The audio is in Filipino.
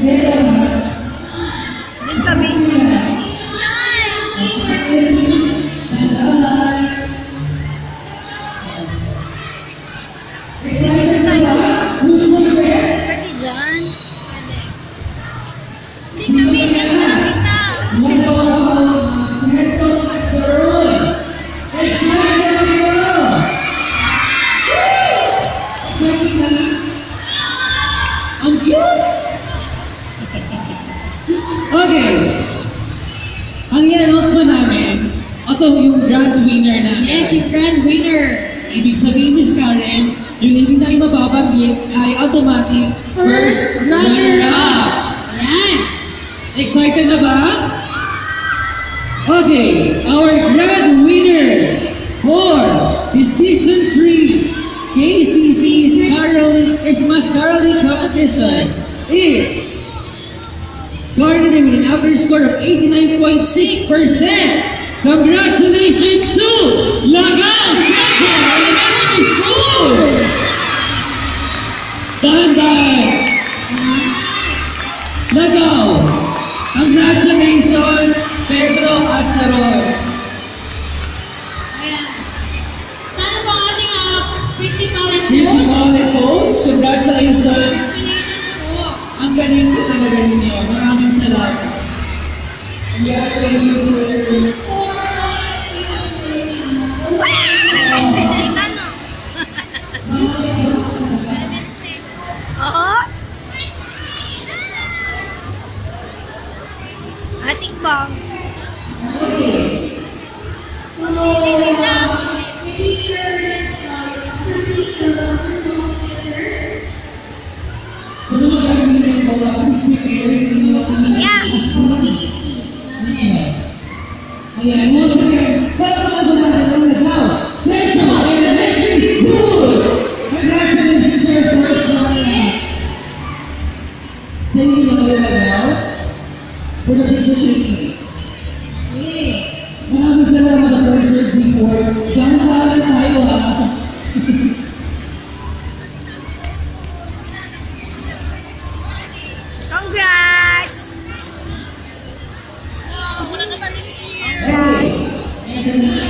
Din kami. Pwede dyan. Din kami. Din mo na kita. Ang cute! Okay. Ang i-announce mo namin, ito yung grand winner namin. Yes, yung grand winner. Ibig sabihin, Miss Karen, yung hindi na mababanggit ay automatic first runner-up. Yan. Excited na ba? Okay, our grand winner for the Season 3 KCC's Christmas Caroling Competition is garnering with an average score of 89.6%. Congratulations to Lagal Central Elementary School! Dahan-dahan! Lagal! Congratulations, Pedro at Sharon! Ayan. Sana po ang ating principal and Principal and coach, congratulations! Congratulations po. Ang galing ko talaga ninyo. Maraming salamat. Congratulations, sir! Oo. Ating bang. Ayan, once again, welcome to Lagal Central Elementary School! Congratulations, sir, first runner. Singing na kayo Lagal for the picture taking. Maraming salamat sa persons before. Dahan-dahan tayo ha. Congrats! Wala na ba next year? Okay.